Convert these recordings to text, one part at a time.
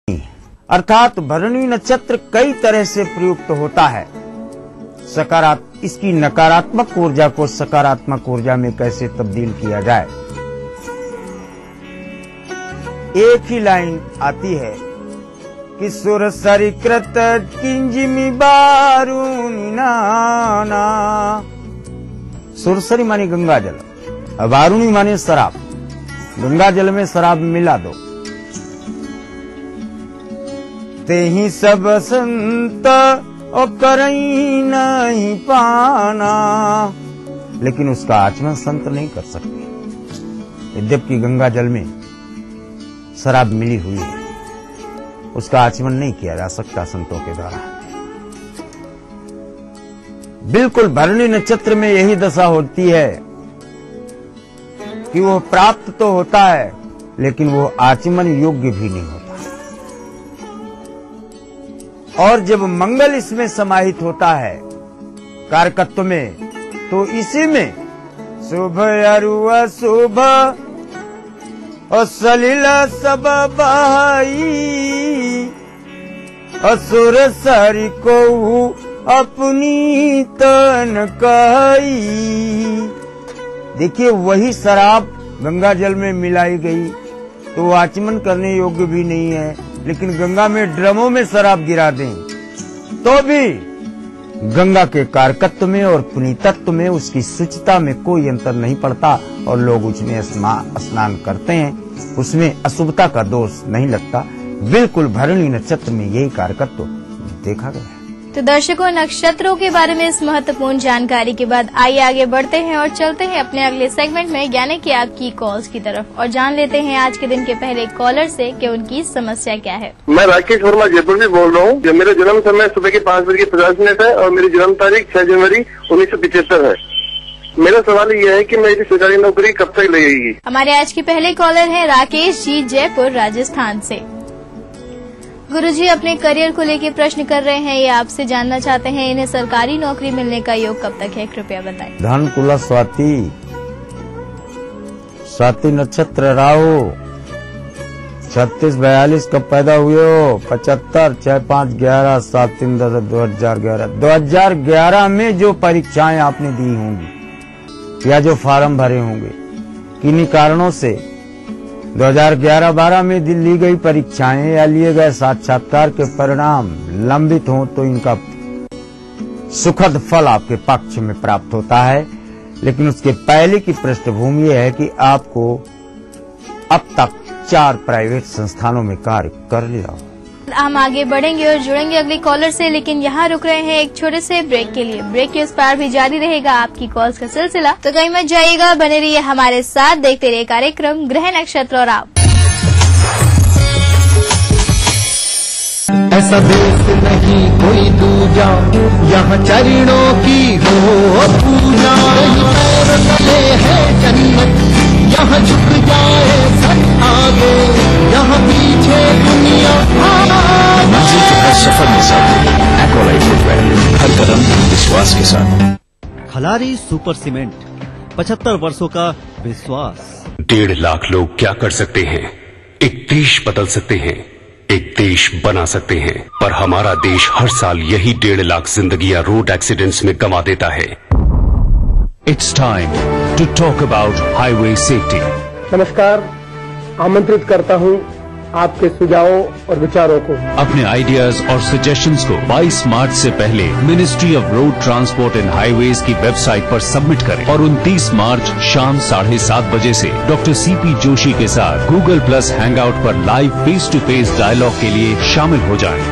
अर्थात भरणी नक्षत्र कई तरह से प्रयुक्त होता है। इसकी नकारात्मक ऊर्जा को सकारात्मक ऊर्जा में कैसे तब्दील किया जाए। एक ही लाइन आती है कि सुर सरिकृत किंजिमी बारूनी नाना। सुरसरी मानी गंगा जल, वारुणी माने शराब। गंगा जल में शराब मिला दो, ते ही सब संत और करई नहीं पाना। लेकिन उसका आचमन संत नहीं कर सकते। यद्यपि गंगा जल में शराब मिली हुई है, उसका आचमन नहीं किया जा सकता संतों के द्वारा। बिल्कुल भरणी नक्षत्र में यही दशा होती है कि वो प्राप्त तो होता है लेकिन वो आचमन योग्य भी नहीं होता। और जब मंगल इसमें समाहित होता है कारकत्व में, तो इसी में शुभ अरु अशुभ और सलिल सब बहाई, असुर सरि को अपनी तन कही। देखिए, वही शराब गंगा जल में मिलाई गई तो आचमन करने योग्य भी नहीं है। लेकिन गंगा में ड्रमों में शराब गिरा दें तो भी गंगा के कारकत्व में और पुनीतत्व में, उसकी शुचिता में कोई अंतर नहीं पड़ता और लोग उसमें स्नान करते हैं। उसमें अशुभता का दोष नहीं लगता। बिल्कुल भरणी नक्षत्र में यही कारकत्व देखा गया है। तो दर्शकों, नक्षत्रों के बारे में इस महत्वपूर्ण जानकारी के बाद आइए आगे बढ़ते हैं और चलते हैं अपने अगले सेगमेंट में, यानी कि आपकी कॉल्स की तरफ, और जान लेते हैं आज के दिन के पहले कॉलर से कि उनकी समस्या क्या है। मैं राकेश वर्मा जयपुर से बोल रहा हूँ। मेरा जन्म समय सुबह के 5:50 है और मेरी जन्म तारीख 6 जनवरी 1975 है। मेरा सवाल यह है कि मेरी सरकारी नौकरी कब तक लगेगी। हमारे आज के पहले कॉलर हैं राकेश जी, जयपुर राजस्थान से। गुरुजी अपने करियर को लेकर प्रश्न कर रहे हैं, ये आपसे जानना चाहते हैं इन्हें सरकारी नौकरी मिलने का योग कब तक है, कृपया बताएं। धन कुला स्वाति नक्षत्र राहु 3642 कब पैदा हुए हो? 75 6 5 11 7 3 10 2011। 2011 में जो परीक्षाएं आपने दी होंगी या जो फार्म भरे होंगे, किन्हीं कारणों से 2011-12 में ली गई परीक्षाएं या लिए गए साक्षात्कार के परिणाम लंबित हों तो इनका सुखद फल आपके पक्ष में प्राप्त होता है। लेकिन उसके पहले की पृष्ठभूमि है कि आपको अब तक 4 प्राइवेट संस्थानों में कार्य कर लिया हो। हम आगे बढ़ेंगे और जुड़ेंगे अगले कॉलर से, लेकिन यहाँ रुक रहे हैं एक छोटे से ब्रेक के लिए। ब्रेक के उस पार भी जारी रहेगा आपकी कॉल्स का सिलसिला, तो कहीं मत जाइएगा, बने रहिए हमारे साथ, देखते रहिए कार्यक्रम ग्रह नक्षत्र और आप। ऐसा देश नहीं कोई दूजा, यहाँ चरणों की हो पूजा। पैर तले है जन्नत, यहाँ झुक जाए सब आगे, यहाँ पीछे दुनिया। मंजिल के हर सफर में साथ एक्वालाइट फुटवेयर, हर कदम विश्वास के साथ। खलारी सुपर सीमेंट, 75 वर्षों का विश्वास। 1.5 लाख लोग क्या कर सकते हैं? एक देश बदल सकते हैं, एक देश बना सकते हैं। पर हमारा देश हर साल यही 1.5 लाख जिंदगियां रोड एक्सीडेंट्स में गंवा देता है। It's time to talk about highway safety. नमस्कार, आमंत्रित करता हूँ आपके सुझावों और विचारों को। अपने आइडियाज और सजेशंस को 22 मार्च से पहले ministry of road transport and highways की वेबसाइट पर सबमिट करें और 29 मार्च शाम 7:30 बजे से डॉक्टर CP जोशी के साथ Google+ हैंगआउट पर live face to face dialogue के लिए शामिल हो जाएं।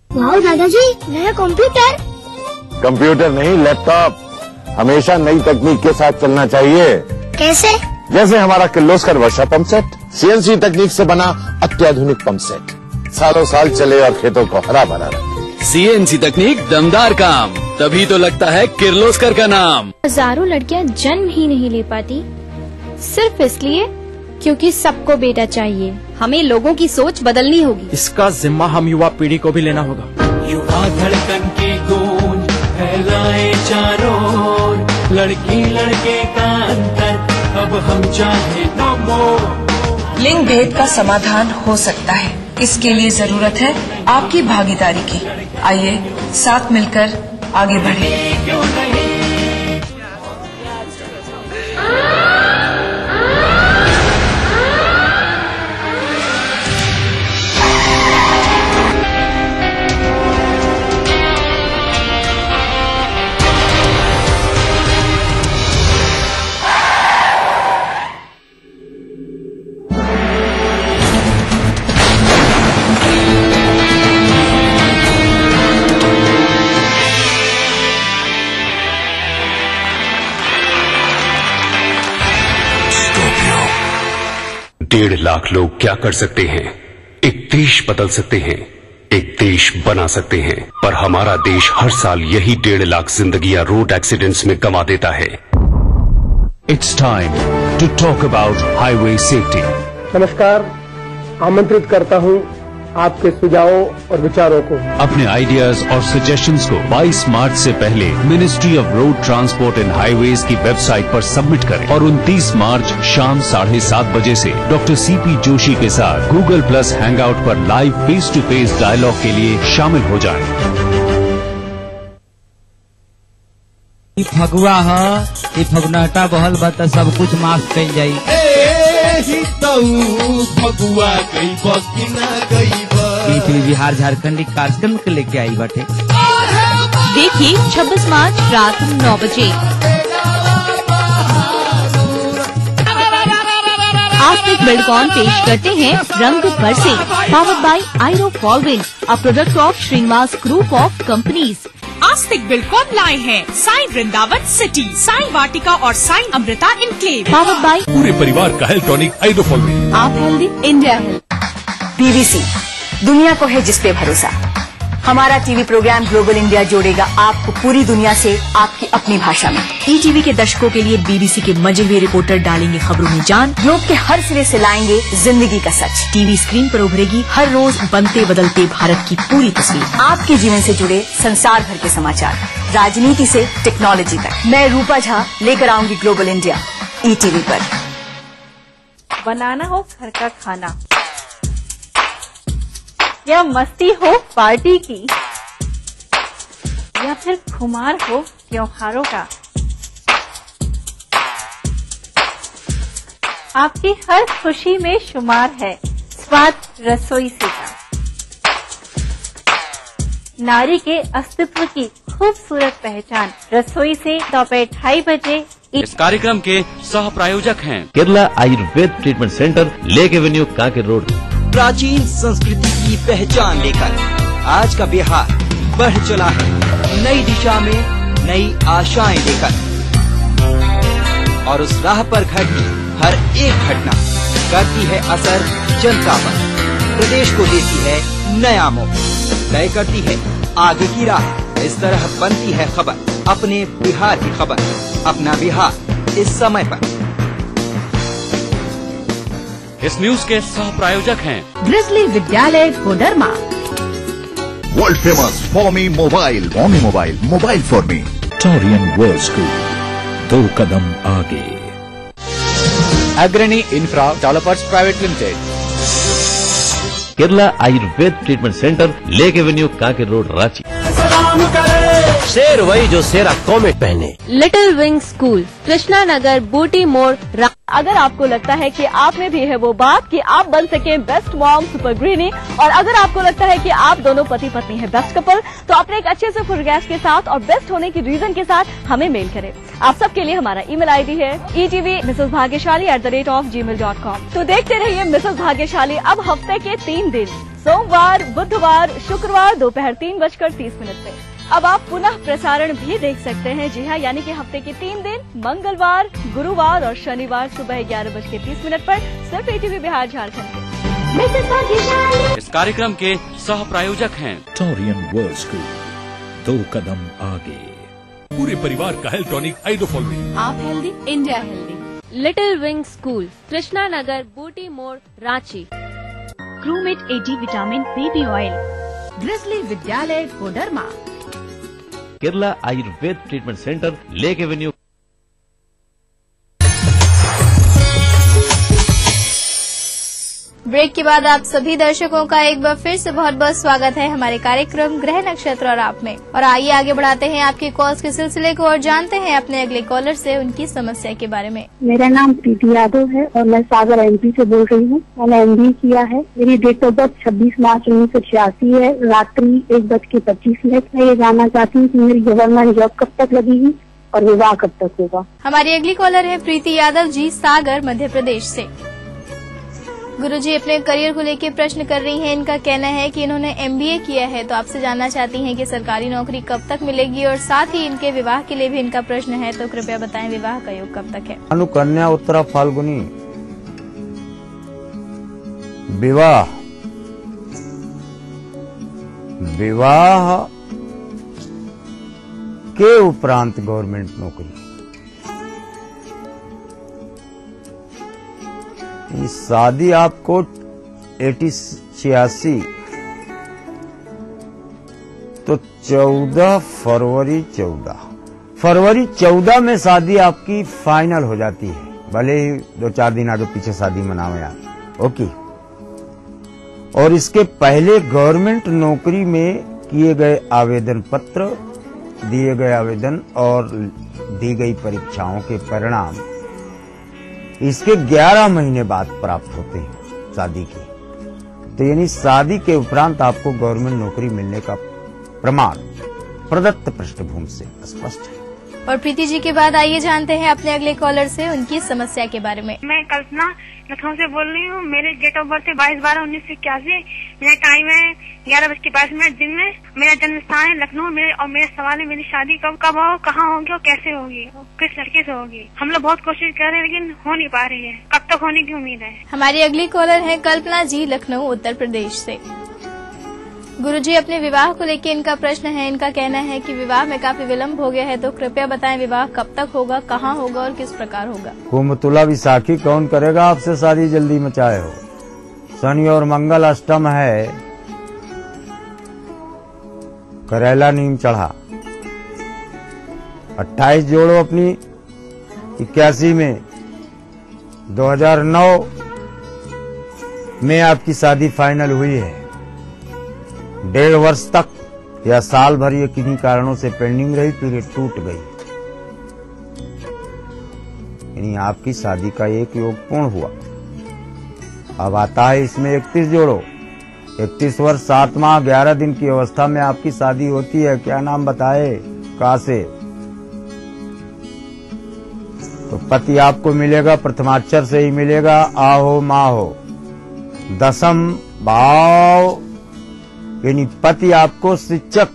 वाह दादाजी, नया कंप्यूटर। कंप्यूटर नहीं, लैपटॉप। हमेशा नई तकनीक के साथ चलना चाहिए। कैसे? जैसे हमारा किर्लोस्कर वर्षा पंप सेट, CNC तकनीक से बना अत्याधुनिक पंप सेट, सालों साल चले और खेतों को हरा भरा रखे। CNC तकनीक दमदार काम, तभी तो लगता है किर्लोस्कर का नाम। हजारों लड़कियां जन्म ही नहीं ले पाती, सिर्फ इसलिए क्योंकि सबको बेटा चाहिए। हमें लोगों की सोच बदलनी होगी। इसका जिम्मा हम युवा पीढ़ी को भी लेना होगा। युवा धड़कन की गूंज फैलाए चारों ओर, लड़की लड़के का अंतर अब हम चाहे नो मोर। लिंग भेद का समाधान हो सकता है। इसके लिए जरूरत है आपकी भागीदारी की। आइए साथ मिलकर आगे बढ़ें। डेढ़ लाख लोग क्या कर सकते हैं? एक देश बदल सकते हैं, एक देश बना सकते हैं, पर हमारा देश हर साल यही 1.5 लाख जिंदगियां रोड एक्सीडेंट्स में गंवा देता है। It's time to talk about highway safety. नमस्कार, आमंत्रित करता हूं आपके सुझावों और विचारों को। अपने आइडियाज और सजेशंस को 22 मार्च से पहले ministry of road transport and highways की वेबसाइट पर सबमिट करें और 29 मार्च शाम 7:30 बजे से डॉक्टर सीपी जोशी के साथ गूगल प्लस हैंगआउट पर live face to face dialogue के लिए शामिल हो जाएं। फगुआ है फगुनाटा बहल बा त सब कुछ माफ कइल जाई। फगुआ गई बकी ना गई बिहार झारखंड कार्यक्रम के लेके आई बाटे। देखिए 26 मार्च रात 9 बजे। आस्तिक बिल्डकॉन पेश करते हैं रंग बरसे, powered by Iro Folvin, a product of Srinivas group of companies. Astik Buildcon लाए हैं साई वृंदावन सिटी, साई वाटिका और Sai Amrita enclave. Powered by पूरे परिवार का हेल्थ टॉनिक आइडोफॉलविन। आप हेल्दी, इंडिया हेल्थ। बीबीसी, दुनिया को है जिस पे भरोसा। हमारा टीवी प्रोग्राम ग्लोबल इंडिया जोड़ेगा आपको पूरी दुनिया से आपकी अपनी भाषा में। ईटीवी के दर्शकों के लिए बीबीसी के मजे हुए रिपोर्टर डालेंगे खबरों में जान। योग के हर सिरे से लाएंगे जिंदगी का सच। टीवी स्क्रीन पर उभरेगी हर रोज बनते बदलते भारत की पूरी तस्वीर। आपके जीवन से जुड़े संसार भर के समाचार, राजनीति से टेक्नोलॉजी तक। मैं रूपा झा लेकर आऊंगी ग्लोबल इंडिया ईटीवी पर। बनाना हो घर का खाना या मस्ती हो पार्टी की या फिर खुमार हो त्योहारों का, आपकी हर खुशी में शुमार है स्वाद रसोई से का। नारी के अस्तित्व की खूबसूरत पहचान रसोई से दोपहर 2:30 बजे। इस कार्यक्रम के सह प्रायोजक हैं Kerala ayurveda treatment centre, lake avenue, Kanke road. प्राचीन संस्कृति की पहचान लेकर आज का बिहार बढ़ चला है नई दिशा में, नई आशाएं लेकर। और उस राह पर घटती हर एक घटना करती है असर जनता पर, प्रदेश को देती है नया मोड़, तय करती है आगे की राह। इस तरह बनती है खबर, अपने बिहार की खबर, अपना बिहार इस समय पर। इस न्यूज के सह प्रायोजक हैं Grizzly Vidyalaya Koderma. World famous Forme mobile, mobile for me. Taurian world school, 2 कदम आगे। Agrani infra developers private limited. Kerala ayurveda treatment centre, lake avenue, Kanke road, Ranchi. शेर वही जो शेरा कॉमेट पहने। Little wing school, Krishna Nagar, Booti मोड़। अगर आपको लगता है कि आप में भी है वो बात कि आप बन सके बेस्ट मॉम सुपर ग्रीनी, और अगर आपको लगता है कि आप दोनों पति पत्नी है बेस्ट कपल, तो अपने एक अच्छे से फोटोग्राफ के साथ और बेस्ट होने की रीजन के साथ हमें मेल करें। आप सबके लिए हमारा ईमेल आईडी है etv@gmail.com। तो देखते रहिए मिसेस भाग्यशाली अब हफ्ते के 3 दिन, सोमवार, बुधवार, शुक्रवार दोपहर 3:30 से। अब आप पुनः प्रसारण भी देख सकते हैं। जी हाँ, यानी कि हफ्ते के 3 दिन, मंगलवार, गुरुवार और शनिवार सुबह 11:30 पर सिर्फ ईटीवी बिहार झारखंड के। इस कार्यक्रम के सह प्रायोजक हैं टोरियन वर्ल्ड स्कूल, 2 कदम आगे। पूरे परिवार का हेल्थ टॉनिक आइडोफॉलविन। आप healthy, India healthy. Little wing school, Krishna Nagar, Booti मोड़, रांची। क्रूमेट 80 vitamin baby oil. Grizzly Vidyalaya Koderma. Kerala ayurveda treatment centre, lake avenue. Break के बाद आप सभी दर्शकों का एक बार फिर से बहुत बहुत स्वागत है हमारे कार्यक्रम ग्रह नक्षत्र और आप में। और आइए आगे बढ़ाते हैं आपके कॉल्स के सिलसिले को और जानते हैं अपने अगले कॉलर से उनकी समस्या के बारे में। मेरा नाम प्रीति यादव है और मैं सागर MP से बोल रही हूँ। मैंने MBA किया है। मेरी डेट ऑफ बर्थ 26 मार्च 1986 है, रात्रि 1:25। मैं ये जानना चाहती हूँ कि मेरी गवर्नमेंट जॉब कब तक लगेगी और विवाह कब तक होगा। हमारी अगली कॉलर है प्रीति यादव जी, सागर मध्य प्रदेश से। गुरुजी अपने करियर को लेकर प्रश्न कर रही हैं। इनका कहना है कि इन्होंने MBA किया है, तो आपसे जानना चाहती हैं कि सरकारी नौकरी कब तक मिलेगी और साथ ही इनके विवाह के लिए भी इनका प्रश्न है, तो कृपया बताएं विवाह का योग कब तक है। अनुकन्या उत्तरा फाल्गुनी। विवाह के उपरांत गवर्नमेंट नौकरी। शादी आपको 86 तो 14 फरवरी 14 में शादी आपकी फाइनल हो जाती है। भले ही 2-4 दिन आगे पीछे शादी मनावे आप, ओके। और इसके पहले गवर्नमेंट नौकरी में किए गए आवेदन पत्र, दिए गए आवेदन और दी गई परीक्षाओं के परिणाम इसके 11 महीने बाद प्राप्त होते हैं शादी के। तो यानी शादी के उपरांत आपको गवर्नमेंट नौकरी मिलने का प्रमाण प्रदत्त पृष्ठभूमि से स्पष्ट है। और प्रीति जी के बाद आइए जानते हैं अपने अगले कॉलर से उनकी समस्या के बारे में। मैं कल्पना लखनऊ से बोल रही हूँ। मेरे डेट ऑफ बर्थ है 22/12/1981। मेरा टाइम है 11:22 दिन में। मेरा जन्म स्थान है लखनऊ। और मेरा सवाल है मेरी शादी कब हो, कहाँ होगी और कैसे होगी, किस लड़के से होगी। हम लोग बहुत कोशिश कर रहे हैं लेकिन हो नहीं पा रही है। कब तक होने की उम्मीद है। हमारी अगली कॉलर है कल्पना जी, लखनऊ उत्तर प्रदेश से। गुरुजी अपने विवाह को लेकर इनका प्रश्न है। इनका कहना है कि विवाह में काफी विलम्ब हो गया है, तो कृपया बताएं विवाह कब तक होगा, कहाँ होगा और किस प्रकार होगा। कुंभ तुला विशाखी कौन करेगा आपसे शादी जल्दी मचाए हो। शनि और मंगल अष्टम है, करेला नीम चढ़ा। 28 जोड़ो अपनी 81 में। 2009 में आपकी शादी फाइनल हुई है। 1.5 वर्ष तक या साल भर ये किन्हीं कारणों से पेंडिंग रही, फिर ये टूट गई। यानी आपकी शादी का एक योग पूर्ण हुआ। अब आता है इसमें 31 जोड़ो। 31 वर्ष 7 माह 11 दिन की अवस्था में आपकी शादी होती है। क्या नाम बताए, कहाँ से। तो पति आपको मिलेगा, प्रथमाक्षर से ही मिलेगा। आहो माहो। 10th भाव यानी पति आपको शिक्षक,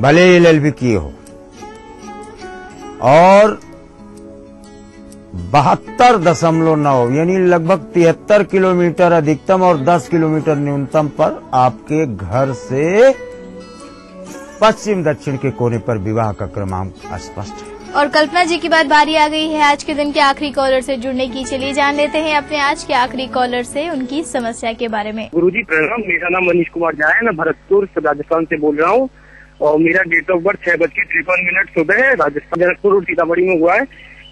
भले LLB किए हो। और 72.9 यानी लगभग 73 किलोमीटर अधिकतम और 10 किलोमीटर न्यूनतम पर आपके घर से पश्चिम दक्षिण के कोने पर विवाह का क्रमांक स्पष्ट है। और कल्पना जी की बात बारी आ गई है आज के दिन के आखिरी कॉलर से जुड़ने की। चलिए जान लेते हैं अपने आज के आखिरी कॉलर से उनकी समस्या के बारे में। गुरुजी प्रणाम। मेरा नाम मनीष कुमार झा है। मैं भरतपुर राजस्थान से बोल रहा हूँ और मेरा डेट ऑफ बर्थ 6:53 सुबह है। राजस्थान जनकपुर और सीतामढ़ी में हुआ है।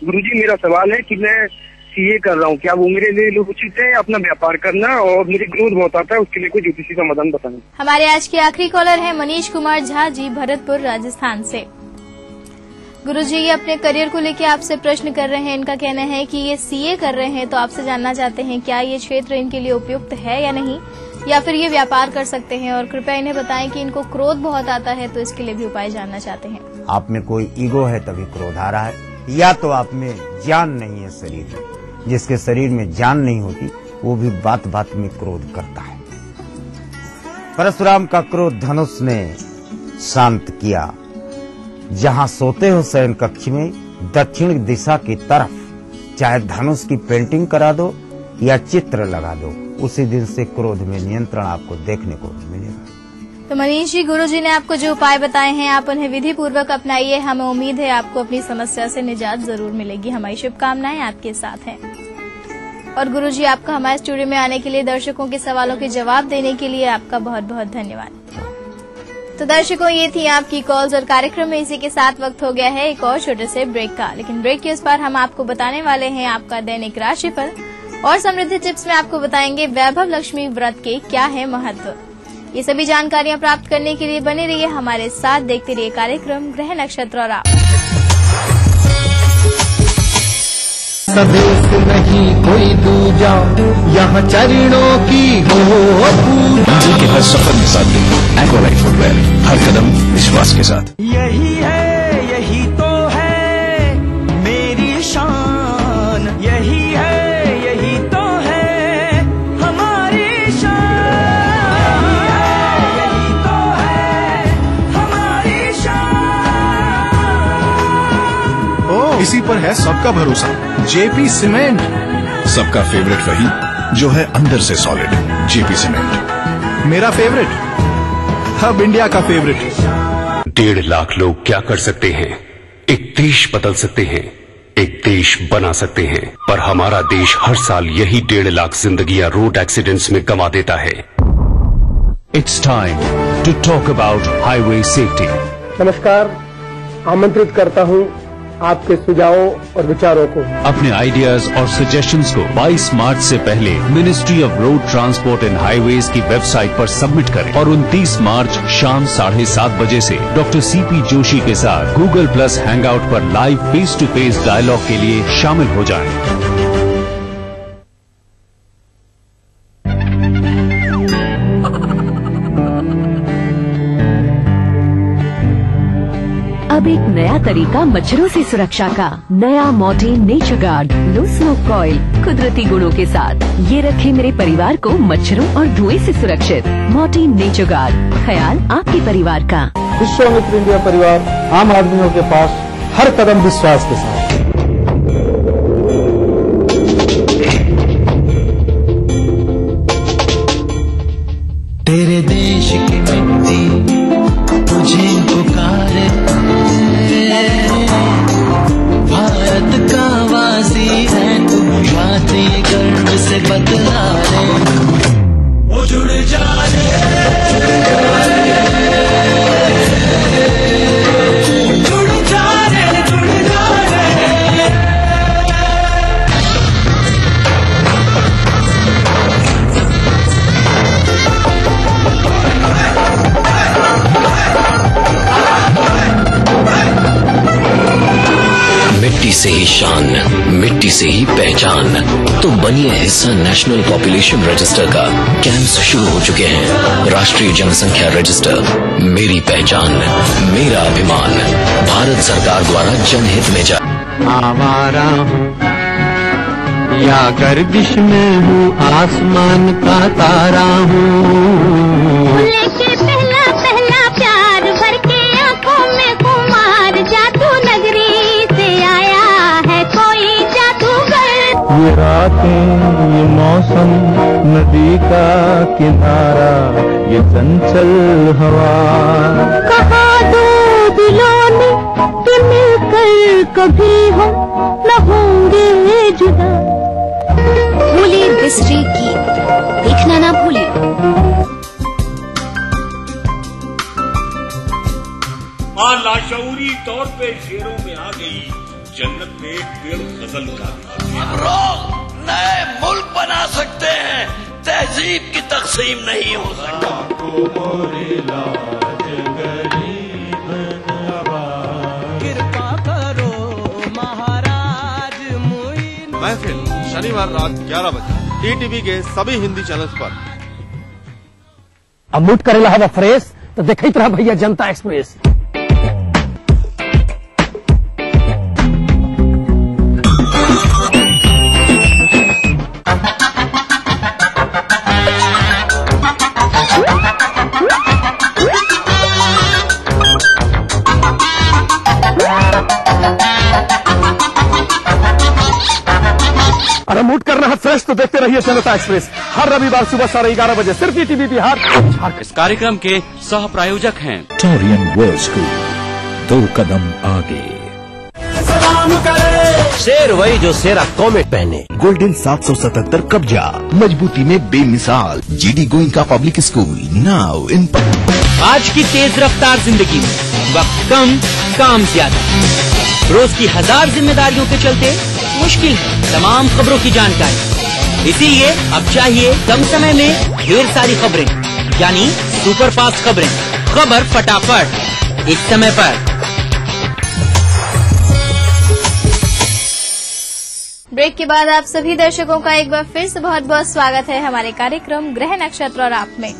गुरुजी मेरा सवाल है कि मैं CA कर रहा हूँ, क्या वो मेरे लिए उचित है अपना व्यापार करना, और मुझे क्रोध बहुत आता है, उसके लिए कोई ज्योतिषी समाधान बताएं। हमारे आज के आखिरी कॉलर है मनीष कुमार झा जी, भरतपुर राजस्थान से। गुरुजी ये अपने करियर को लेकर आपसे प्रश्न कर रहे हैं। इनका कहना है कि ये CA कर रहे हैं, तो आपसे जानना चाहते हैं क्या ये क्षेत्र इनके लिए उपयुक्त है या नहीं, या फिर ये व्यापार कर सकते हैं। और कृपया इन्हें बताएं कि इनको क्रोध बहुत आता है, तो इसके लिए भी उपाय जानना चाहते हैं। आप में कोई ईगो है तभी क्रोध आ रहा है, या तो आप में जान नहीं है शरीर में। जिसके शरीर में जान नहीं होती वो भी बात बात में क्रोध करता है। परशुराम का क्रोध धनुष ने शांत किया। जहां सोते हो शयन कक्ष में दक्षिण दिशा की तरफ चाहे धनुष की पेंटिंग करा दो या चित्र लगा दो, उसी दिन से क्रोध में नियंत्रण आपको देखने को मिलेगा। तो मनीष जी, गुरु जी ने आपको जो उपाय बताए हैं आप उन्हें विधि पूर्वक अपनाइए। हमें उम्मीद है आपको अपनी समस्या से निजात जरूर मिलेगी। हमारी शुभकामनाएं आपके साथ हैं। और गुरु जी आपका हमारे स्टूडियो में आने के लिए, दर्शकों के सवालों के जवाब देने के लिए आपका बहुत बहुत धन्यवाद। तो दर्शकों, ये थी आपकी कॉल्स और कार्यक्रम में इसी के साथ वक्त हो गया है एक और छोटे से ब्रेक का। लेकिन ब्रेक के उस पार हम आपको बताने वाले हैं आपका दैनिक राशिफल और समृद्धि टिप्स में आपको बताएंगे वैभव लक्ष्मी व्रत के क्या है महत्व। ये सभी जानकारियां प्राप्त करने के लिए बने रहिए हमारे साथ, देखते रहिए कार्यक्रम ग्रह नक्षत्र और आप। सदेश नहीं कोई दूजा, यहाँ चरणों की हो पूजा। मंजिल के हर सफर में साथ दें एक्वालाइट फुटवेयर, हर कदम विश्वास के साथ। यही है, यही तो है मेरी शान, यही है, यही तो है हमारी शान, यही तो है हमारी शान। इसी पर है सबका भरोसा, जेपी सीमेंट। सबका फेवरेट वही जो है अंदर से सॉलिड, जेपी सीमेंट। मेरा फेवरेट, अब इंडिया का फेवरेट। 1.5 लाख लोग क्या कर सकते हैं? एक देश बदल सकते हैं, एक देश बना सकते हैं, पर हमारा देश हर साल यही 1.5 लाख जिंदगियां रोड एक्सीडेंट्स में गंवा देता है। It's time to talk about highway safety. नमस्कार, आमंत्रित करता हूं आपके सुझावों और विचारों को। अपने आइडियाज और सजेशंस को 22 मार्च से पहले ministry of road transport and highways की वेबसाइट पर सबमिट करें और 29 मार्च शाम 7:30 बजे से डॉक्टर CP जोशी के साथ Google+ हैंगआउट पर live face to face dialogue के लिए शामिल हो जाएं। अब एक नया तरीका मच्छरों से सुरक्षा का, नया Mortein nature guard low smoke coil कुदरती गुणों के साथ। ये रखे मेरे परिवार को मच्छरों और धुएं से सुरक्षित। मॉर्टीन नेचर गार्ड, ख्याल आपके परिवार का। विश्वामित्र इंडिया परिवार, आम आदमियों के पास हर कदम विश्वास के साथ। तेरे देश की मिट्टी तुझे पुकारे, भारत का वासी है तू, बात ये गर्व से बतला रे। वो जुड़ जा रे, जुड़ जा रे, जुड़ जा रे, जुड़ जा रे। मिट्टी से ही शान, मिट्टी से ही पहचान। तो बनिए हिस्सा नेशनल पॉपुलेशन रजिस्टर का। कैंप्स शुरू हो चुके हैं। राष्ट्रीय जनसंख्या रजिस्टर, मेरी पहचान मेरा अभिमान, भारत सरकार द्वारा जनहित में जारी। आवारा हूँ या गर्दिश में हूँ, आसमान का तारा हूँ। लेके पहला पहला प्यार भर के आंखों में कुमार, जादू नगरी से आया है कोई जादूगर। ये रातें, ये मौसम, नदी का किनारा, ये चंचल हवा। कहा दो दिलों ने कि मिलकर कभी हम न होंगे जुदा। भूले बिसरे गीत देखना ना भूले। मां लाशऊरी तौर पे शेरों में आ गई, जन्नत में एक पेड़ गजल का हम नए मुल्क बना सकते हैं, तहजीब की तकसीम नहीं हो सकती। कृपा करो महाराज मुइन। महफिल शनिवार रात 11 बजे DTV के सभी हिंदी चैनल्स पर। अब मूड करेला हवा फ्रेश तो देखते रहा भैया जनता एक्सप्रेस। अरे मूड करना है फ्रेश तो देखते रहिए जनता एक्सप्रेस, हर रविवार सुबह 11:30 बजे सिर्फ DTV बिहार। इस कार्यक्रम के सह प्रायोजक हैं टोरियन वर्ल्ड स्कूल, 2 कदम आगे। शेर वही जो शेरा कॉमेट पहने। गोल्डन 777 कब्जा, मजबूती में बेमिसाल। GD Goenka public school now in. आज की तेज रफ्तार जिंदगी में वक्त कम, काम ज्यादा। रोज की 1000 जिम्मेदारियों के चलते मुश्किल है तमाम खबरों की जानकारी। इसीलिए अब चाहिए कम समय में ढेर सारी खबरें, यानी सुपर फास्ट खबरें। खबर फटाफट, एक समय पर। ब्रेक के बाद आप सभी दर्शकों का एक बार फिर से बहुत बहुत स्वागत है हमारे कार्यक्रम ग्रह नक्षत्र और आप में।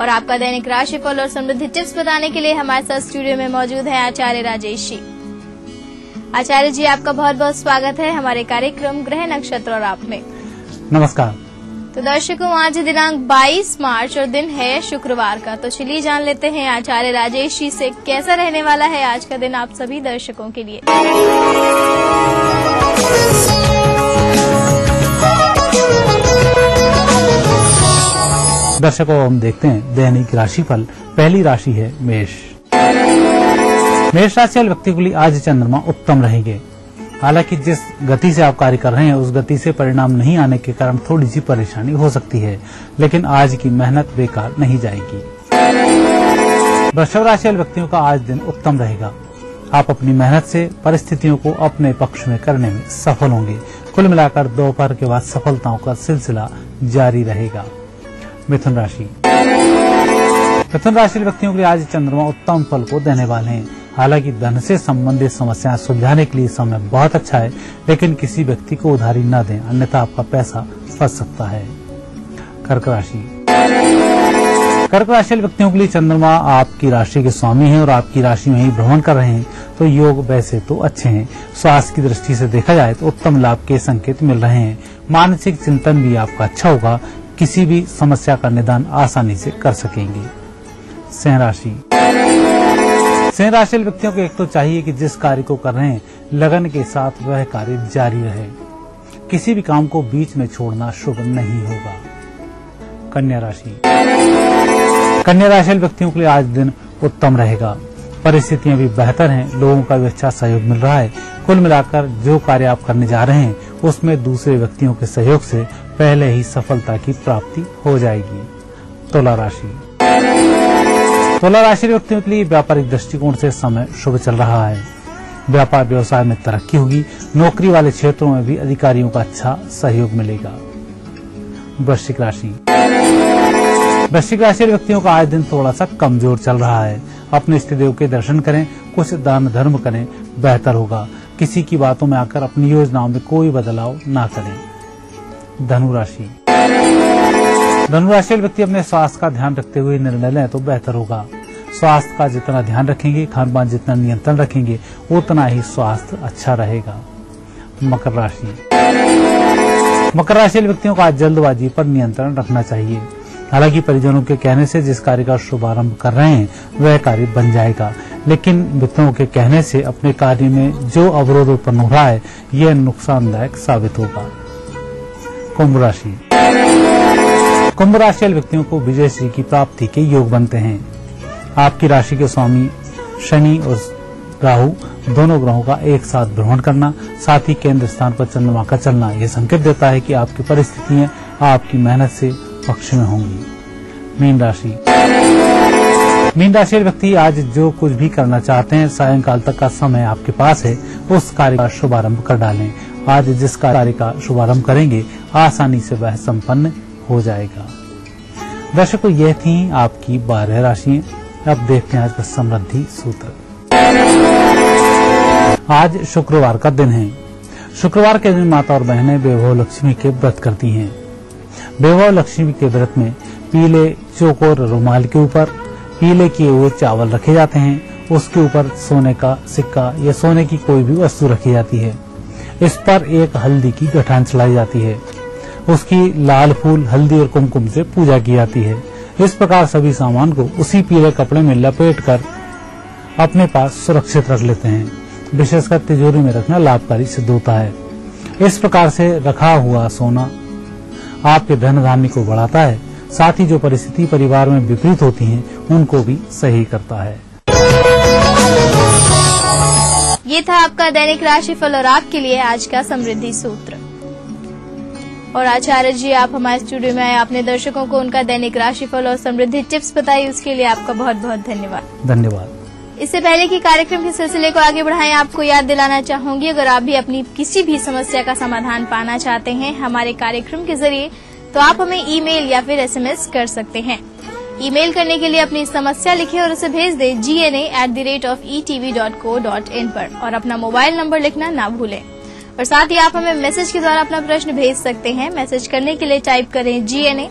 और आपका दैनिक राशिफल और समृद्धि टिप्स बताने के लिए हमारे साथ स्टूडियो में मौजूद है आचार्य राजेश जी। आचार्य जी, आपका बहुत बहुत स्वागत है हमारे कार्यक्रम ग्रह नक्षत्र और आप में। नमस्कार। तो दर्शकों, आज दिनांक 22 मार्च और दिन है शुक्रवार का। तो चलिए जान लेते हैं आचार्य राजेश जी से कैसा रहने वाला है आज का दिन आप सभी दर्शकों के लिए। दर्शकों, हम देखते हैं दैनिक राशिफल। पहली राशि है मेष। मेष राशि वाले व्यक्ति के लिए आज चंद्रमा उत्तम रहेंगे। हालांकि जिस गति से आप कार्य कर रहे हैं उस गति से परिणाम नहीं आने के कारण थोड़ी सी परेशानी हो सकती है, लेकिन आज की मेहनत बेकार नहीं जाएगी। वृषभ राशि वाले व्यक्तियों का आज दिन उत्तम रहेगा। आप अपनी मेहनत से परिस्थितियों को अपने पक्ष में करने में सफल होंगे। कुल मिलाकर दोपहर के बाद सफलताओं का सिलसिला जारी रहेगा। मिथुन राशि। मिथुन राशि व्यक्तियों के लिए आज चंद्रमा उत्तम फल को देने वाले हैं। हालांकि धन से संबंधित समस्याएं सुलझाने के लिए समय बहुत अच्छा है, लेकिन किसी व्यक्ति को उधारी न दें, अन्यथा आपका पैसा फंस सकता है। कर्क राशि। कर्क राशि व्यक्तियों के लिए चंद्रमा आपकी राशि के स्वामी हैं और आपकी राशि में ही भ्रमण कर रहे हैं, तो योग वैसे तो अच्छे हैं। स्वास्थ्य की दृष्टि से देखा जाए तो उत्तम लाभ के संकेत मिल रहे हैं। मानसिक चिंतन भी आपका अच्छा होगा। किसी भी समस्या का निदान आसानी से कर सकेंगे। सिंह राशि। सिंह राशि व्यक्तियों को एक तो चाहिए कि जिस कार्य को कर रहे हैं लगन के साथ वह कार्य जारी रहे। किसी भी काम को बीच में छोड़ना शुभ नहीं होगा। कन्या राशि। कन्या राशि व्यक्तियों के लिए आज दिन उत्तम रहेगा। परिस्थितियां भी बेहतर हैं, लोगों का भी अच्छा सहयोग मिल रहा है। कुल मिलाकर जो कार्य आप करने जा रहे हैं उसमें दूसरे व्यक्तियों के सहयोग से पहले ही सफलता की प्राप्ति हो जाएगी। तुला राशि। तुला राशि व्यक्तियों के लिए व्यापारिक दृष्टिकोण से समय शुभ चल रहा है। व्यापार व्यवसाय में तरक्की होगी। नौकरी वाले क्षेत्रों में भी अधिकारियों का अच्छा सहयोग मिलेगा। वृश्चिक राशि। वृश्चिक राशि व्यक्तियों का आज दिन थोड़ा सा कमजोर चल रहा है। अपने इष्ट देव के दर्शन करें, कुछ दान धर्म करें, बेहतर होगा। किसी की बातों में आकर अपनी योजनाओं में कोई बदलाव ना करें। धनु राशि। धनु राशि व्यक्ति अपने स्वास्थ्य का ध्यान रखते हुए निर्णय लें तो बेहतर होगा। स्वास्थ्य का जितना ध्यान रखेंगे, खान पान जितना नियंत्रण रखेंगे, उतना ही स्वास्थ्य अच्छा रहेगा। मकर राशि। मकर राशि व्यक्तियों को आज जल्दबाजी पर नियंत्रण रखना चाहिए। हालांकि परिजनों के कहने से जिस कार्य का शुभारंभ कर रहे हैं वह कार्य बन जाएगा, लेकिन मित्रों के कहने से अपने कार्य में जो अवरोध उत्पन्न हो रहा है यह नुकसानदायक साबित होगा। कुंभ राशि। कुंभ राशि व्यक्तियों को विजय श्री की प्राप्ति के योग बनते हैं। आपकी राशि के स्वामी शनि और राहु दोनों ग्रहों का एक साथ भ्रमण करना, साथ ही केंद्र स्थान पर चंद्रमा का चलना यह संकेत देता है कि आपकी परिस्थितियां आपकी मेहनत से पक्ष में होंगी। मीन राशि। मीन राशि व्यक्ति आज जो कुछ भी करना चाहते हैं सायंकाल तक का समय आपके पास है, उस कार्य का शुभारंभ कर डालें। आज जिस कार्य का शुभारंभ करेंगे आसानी से वह संपन्न हो जाएगा। दर्शकों, यह थी आपकी 12 राशियां। अब देखते हैं आज का समृद्धि सूत्र। आज शुक्रवार का दिन है। शुक्रवार के दिन माता और बहनें वैभव लक्ष्मी के व्रत करती हैं। वैभव लक्ष्मी के व्रत में पीले चौकोर रुमाल के ऊपर पीले किए हुए चावल रखे जाते हैं। उसके ऊपर सोने का सिक्का या सोने की कोई भी वस्तु रखी जाती है। इस पर एक हल्दी की गठान चढ़ाई जाती है। उसकी लाल फूल, हल्दी और कुमकुम से पूजा की जाती है। इस प्रकार सभी सामान को उसी पीले कपड़े में लपेटकर अपने पास सुरक्षित रख लेते हैं। विशेषकर तिजोरी में रखना लाभकारी सिद्ध होता है। इस प्रकार से रखा हुआ सोना आपके धन धान्य को बढ़ाता है, साथ ही जो परिस्थिति परिवार में विपरीत होती हैं उनको भी सही करता है। ये था आपका दैनिक राशिफल और आपके लिए आज का समृद्धि सूत्र। और आचार्य जी, आप हमारे स्टूडियो में आए, आपने दर्शकों को उनका दैनिक राशिफल और समृद्धि टिप्स बताई, उसके लिए आपका बहुत बहुत धन्यवाद। धन्यवाद। इससे पहले कि कार्यक्रम के सिलसिले को आगे बढ़ाएं, आपको याद दिलाना चाहूंगी, अगर आप भी अपनी किसी भी समस्या का समाधान पाना चाहते हैं हमारे कार्यक्रम के जरिए, तो आप हमें ईमेल या फिर SMS कर सकते हैं। ईमेल करने के लिए अपनी समस्या लिखें और उसे भेज दें gna@etv.co.in पर, और अपना मोबाइल नंबर लिखना ना भूलें। और साथ ही आप हमें मैसेज के द्वारा अपना प्रश्न भेज सकते हैं। मैसेज करने के लिए टाइप करें GNA,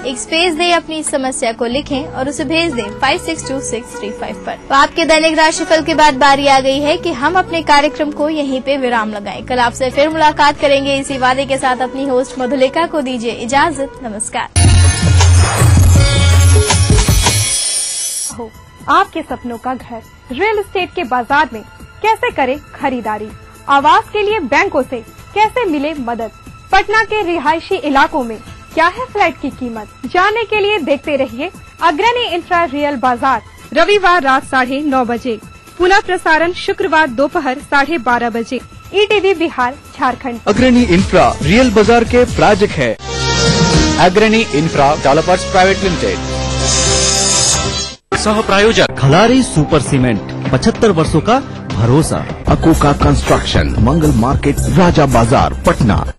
एक स्पेस दें, अपनी समस्या को लिखें और उसे भेज दें 562635 पर। तो आपके दैनिक राशिफल के बाद बारी आ गई है कि हम अपने कार्यक्रम को यहीं पे विराम लगाएं। कल आपसे फिर मुलाकात करेंगे इसी वादे के साथ। अपनी होस्ट मधुलिका को दीजिए इजाजत। नमस्कार। आपके सपनों का घर रियल एस्टेट के बाजार में कैसे करें खरीदारी, आवास के लिए बैंकों से कैसे मिले मदद, पटना के रिहायशी इलाकों में क्या है फ्लैट की कीमत, जानने के लिए देखते रहिए अग्रणी इंफ्रा रियल बाजार, रविवार रात 9:30 बजे, पुनः प्रसारण शुक्रवार दोपहर 12:30 बजे, ETV बिहार झारखंड। अग्रणी इंफ्रा रियल बाजार के प्रायोजक है अग्रणी इंफ्रा डेवलपर्स प्राइवेट लिमिटेड। सह प्रायोजक खलारी सुपर सीमेंट, 75 वर्षों का भरोसा। अकोका कंस्ट्रक्शन, मंगल मार्केट, राजा बाजार, पटना।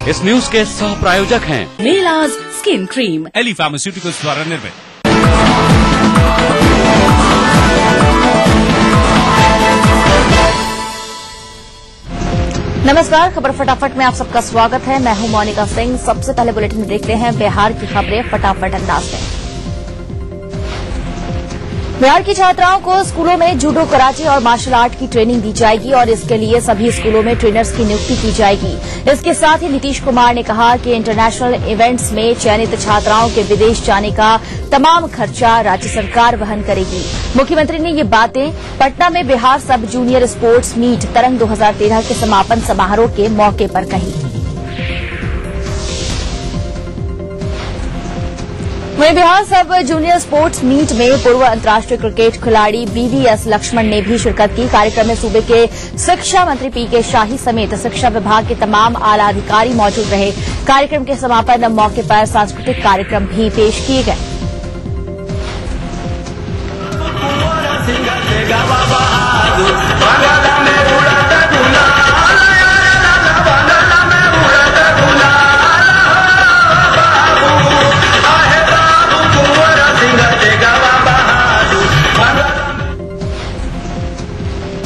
इस न्यूज के सह प्रायोजक हैं मेलाज स्किन क्रीम, एली फार्मास्यूटिकल्स द्वारा निर्मित। नमस्कार, खबर फटाफट में आप सबका स्वागत है। मैं हूं मोनिका सिंह। सबसे पहले बुलेटिन में देखते हैं बिहार की खबरें फटाफट अंदाज में। बिहार की छात्राओं को स्कूलों में जूडो, कराटे और मार्शल आर्ट की ट्रेनिंग दी जाएगी और इसके लिए सभी स्कूलों में ट्रेनर्स की नियुक्ति की जाएगी। इसके साथ ही नीतीश कुमार ने कहा कि इंटरनेशनल इवेंट्स में चयनित छात्राओं के विदेश जाने का तमाम खर्चा राज्य सरकार वहन करेगी। मुख्यमंत्री ने ये बातें पटना में बिहार सब जूनियर स्पोर्ट्स मीट तरंग 2013 के समापन समारोह के मौके पर कही। वहीं बिहार सब जूनियर स्पोर्ट्स मीट में पूर्व अंतर्राष्ट्रीय क्रिकेट खिलाड़ी BVS लक्ष्मण ने भी शिरकत की। कार्यक्रम में सूबे के शिक्षा मंत्री PK शाही समेत शिक्षा विभाग के तमाम आला अधिकारी मौजूद रहे। कार्यक्रम के समापन मौके पर सांस्कृतिक कार्यक्रम भी पेश किए गए।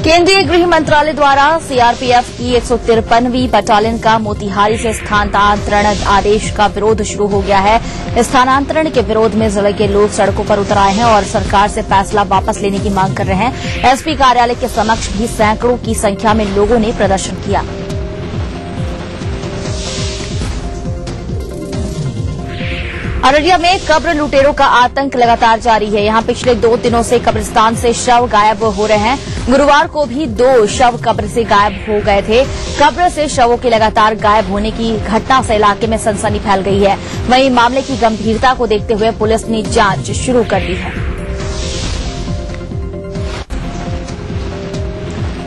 केंद्रीय गृह मंत्रालय द्वारा CRPF की 153वीं बटालियन का मोतिहारी से स्थानांतरण आदेश का विरोध शुरू हो गया है। स्थानांतरण के विरोध में जिले के लोग सड़कों पर उतर आए हैं और सरकार से फैसला वापस लेने की मांग कर रहे हैं। SP कार्यालय के समक्ष भी सैकड़ों की संख्या में लोगों ने प्रदर्शन किया। अररिया में कब्र लुटेरों का आतंक लगातार जारी है। यहां पिछले 2 दिनों से कब्रिस्तान से शव गायब हो रहे हैं। गुरुवार को भी 2 शव कब्र से गायब हो गए थे। कब्र से शवों के लगातार गायब होने की घटना से इलाके में सनसनी फैल गई है। वहीं मामले की गंभीरता को देखते हुए पुलिस ने जांच शुरू कर दी है।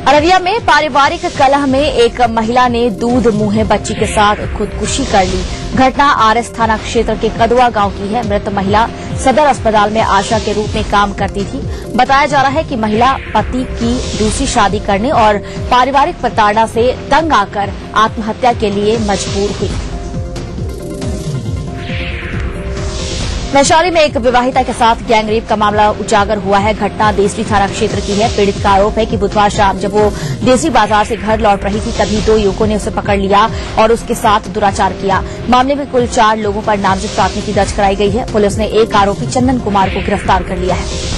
अररिया में पारिवारिक कलह में एक महिला ने दूध मुंहे बच्ची के साथ खुदकुशी कर ली। घटना RS थाना क्षेत्र के कदवा गांव की है। मृत महिला सदर अस्पताल में आशा के रूप में काम करती थी। बताया जा रहा है कि महिला पति की दूसरी शादी करने और पारिवारिक प्रताड़ना से तंग आकर आत्महत्या के लिए मजबूर हुई। वैशाली में एक विवाहिता के साथ गैंगरेप का मामला उजागर हुआ है। घटना देसरी थाना क्षेत्र की है। पीड़ित का आरोप है कि बुधवार शाम जब वो देसरी बाजार से घर लौट रही थी तभी 2 युवकों ने उसे पकड़ लिया और उसके साथ दुराचार किया। मामले में कुल 4 लोगों पर नामजद प्राथमिकी दर्ज कराई गई है। पुलिस ने एक आरोपी चंदन कुमार को गिरफ्तार कर लिया है।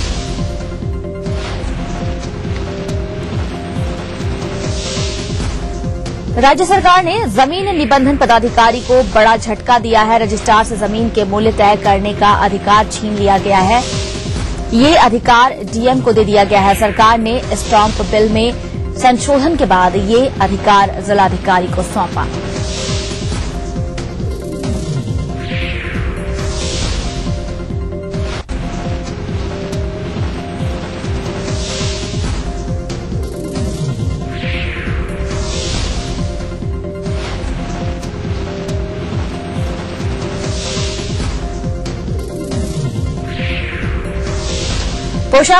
राज्य सरकार ने जमीन निबंधन पदाधिकारी को बड़ा झटका दिया है। रजिस्ट्रार से जमीन के मूल्य तय करने का अधिकार छीन लिया गया है। ये अधिकार डीएम को दे दिया गया है। सरकार ने स्टाम्प बिल में संशोधन के बाद ये अधिकार जिलाधिकारी को सौंपा। पोशाक